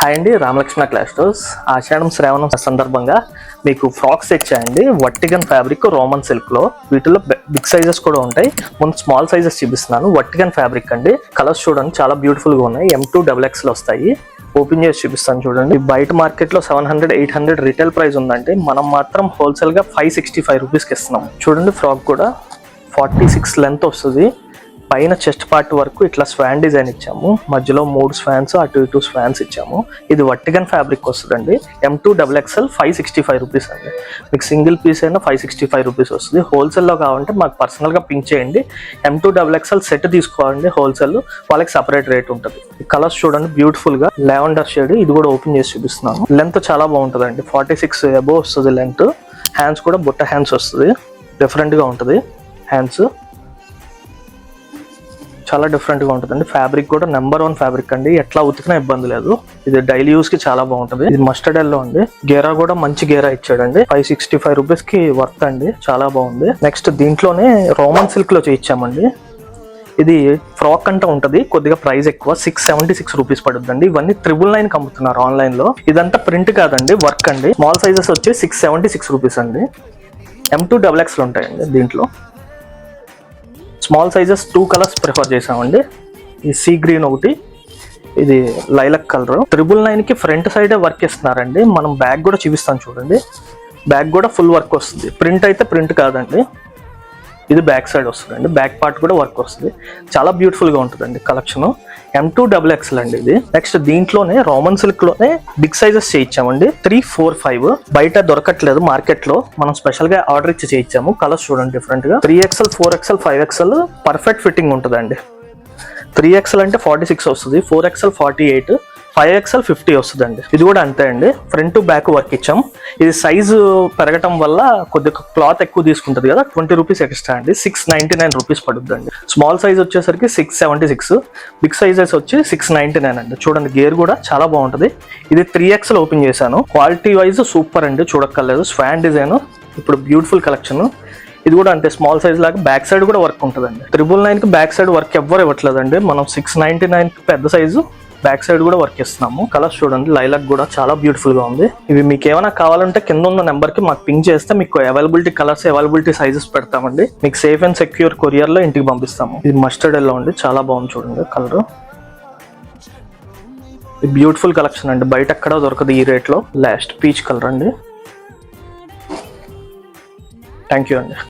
Hi అండి, Ramalakshmana class stores. ఆషాఢం శ్రావణం సందర్భంగా మీకు ఫ్రాక్స్ తెచ్చాయండి. వర్టిగన్ ఫ్యాబ్రిక్ రోమన్ సిల్క్ లో. వీటిలో బిగ్ సైజెస్ కూడా ఉంటాయి. ముందు స్మాల్ సైజెస్ చూపిస్తున్నాను. వర్టిగన్ ఫ్యాబ్రిక్ అండి. కలర్స్ చూడండి, చాలా బ్యూటిఫుల్ గా ఉన్నాయి. M2 XXL లో వస్తాయి. ఓపెన్ చేసి చూపిస్తాను చూడండి. బయట మార్కెట్ లో 700-800 రిటైల్ ప్రైస్ ఉందంటే మనం మాత్రం హోల్సేల్ గా 565 రూపీస్కి ఇస్తున్నాం. చూడండి, ఫ్రాక్ కూడా 46 లెంత్ వస్తుంది. పైన చెస్ట్ పార్ట్ వరకు ఇట్లా స్వాన్ డిజైన్ ఇచ్చాము. మధ్యలో 3 స్వాన్స్, అటు ఇటు స్వాన్స్ ఇచ్చాము. ఇది వర్టిగన్ ఫ్యాబ్రిక్ వస్తుందండి. M2 XXL 565 రూపీస్ అండి. మీకు సింగిల్ పీస్ అయినా 565 రూపీస్ వస్తుంది. హోల్సేల్లో కావాలంటే మాకు పర్సనల్గా పింక్ చేయండి. M2 XXL సెట్ తీసుకోవాలండి. హోల్సేల్ వాళ్ళకి సపరేట్ రేట్ ఉంటుంది. ఈ కలర్స్ చూడండి, బ్యూటిఫుల్గా లావెండర్ షేడ్. ఇది కూడా ఓపెన్ చేసి చూపిస్తున్నాను. లెంత్ చాలా బాగుంటుందండి. 46 అబోవ్ వస్తుంది లెంత్. హ్యాండ్స్ కూడా బుట్ట హ్యాండ్స్ వస్తుంది. డిఫరెంట్గా ఉంటుంది హ్యాండ్స్. చాలా డిఫరెంట్గా ఉంటుందండి. ఫ్యాబ్రిక్ కూడా నెంబర్ 1 ఫ్యాబ్రిక్ అండి. ఎట్లా ఉతికినా ఇబ్బంది లేదు. ఇది డైలీ యూస్ కి చాలా బాగుంటుంది. ఇది మస్టర్డ్ ఎల్లో అండి. గేరా కూడా మంచి గేరా ఇచ్చాడండి. 565 రూపీస్ కి వర్త్ అండి. చాలా బాగుంది. నెక్స్ట్ దీంట్లోనే రోమన్ సిల్క్ లో చేయించామండి. ఇది ఫ్రాక్ అంటే ఉంటది, కొద్దిగా ప్రైస్ ఎక్కువ. 676 రూపీస్ పడుతుందండి. ఇవన్నీ 999 అమ్ముతున్నారు ఆన్లైన్ లో. ఇదంతా ప్రింట్ కాదండి, వర్క్ అండి. స్మాల్ సైజెస్ వచ్చి 676 రూపీస్ అండి. M2 XXL ఉంటాయండి దీంట్లో. స్మాల్ సైజెస్ 2 కలర్స్ ప్రిఫర్ చేసామండి. ఈ సీ గ్రీన్ ఒకటి, ఇది లైలక్ కలర్. 999 కి ఫ్రంట్ సైడ్ వర్క్ ఇస్తున్నారండి. మనం బ్యాగ్ కూడా చూపిస్తాను చూడండి. బ్యాగ్ కూడా ఫుల్ వర్క్ వస్తుంది. ప్రింట్ అయితే ప్రింట్ కాదండి, ఇది బ్యాక్ సైడ్ వస్తుందండి. బ్యాక్ పార్ట్ కూడా వర్క్ వస్తుంది. చాలా బ్యూటిఫుల్ గా ఉంటుందండి కలెక్షన్. M2 XXL అండి ఇది. నెక్స్ట్ దీంట్లోనే రోమన్ సిల్క్ లోనే బిగ్ సైజెస్ చేయించామండి. 3, 4, 5 బయట దొరకట్లేదు మార్కెట్ లో. మనం స్పెషల్ గా ఆర్డర్ ఇచ్చి చేయించాము. కలర్స్ చూడండి డిఫరెంట్ గా. 3XL, 4XL, 5XL perfect fitting ఉంటుందండి. 3XL అంటే 46 వస్తుంది, 4XL 48, 5XL 50 వస్తుందండి. ఇది కూడా అంతే అండి. ఫ్రంట్ టు బ్యాక్ వర్క్ ఇచ్చాం. ఇది సైజు పెరగటం వల్ల కొద్దిగా క్లాత్ ఎక్కువ తీసుకుంటుంది కదా, 20 రూపీస్ ఎక్స్ట్రా అండి. 699 రూపీస్ పడుతుందండి. స్మాల్ సైజ్ వచ్చేసరికి 676, బిగ్ సైజెస్ వచ్చి 699 అండి. చూడండి, గేర్ కూడా చాలా బాగుంటుంది. ఇది 3XL ఓపెన్ చేశాను. క్వాలిటీ వైజ్ సూపర్ అండి, చూడక్కర్లేదు. స్వాన్ డిజైన్ ఇప్పుడు బ్యూటిఫుల్ కలెక్షన్. ఇది కూడా అంతే, స్మాల్ సైజ్ లాగా బ్యాక్ సైడ్ కూడా వర్క్ ఉంటుందండి. 999 కి బ్యాక్ సైడ్ వర్క్ ఎవ్వరు ఇవ్వట్లేదండి. మనం 699 కి పెద్ద సైజు బ్యాక్ సైడ్ కూడా వర్క్ ఇస్తున్నాము. కలర్స్ చూడండి, లైలాక్ కూడా చాలా బ్యూటిఫుల్ గా ఉంది. ఇవి మీకు ఏమైనా కావాలంటే కింద ఉన్న నెంబర్ కి మాకు పింక్ చేస్తే మీకు అవైలబిలిటీ కలర్స్, అవైలబిలిటీ సైజెస్ పెడతామండి. మీకు సేఫ్ అండ్ సెక్యూర్ కొరియర్ లో ఇంటికి పంపిస్తాము. ఇది మస్టర్డ్ ఎల్లో అండి, చాలా బాగుంది చూడండి కలర్. ఇది బ్యూటిఫుల్ కలెక్షన్ అండి, బయట ఎక్కడ దొరకదు ఈ రేట్ లో. లాస్ట్ పీచ్ కలర్ అండి. థ్యాంక్ యూ అండి.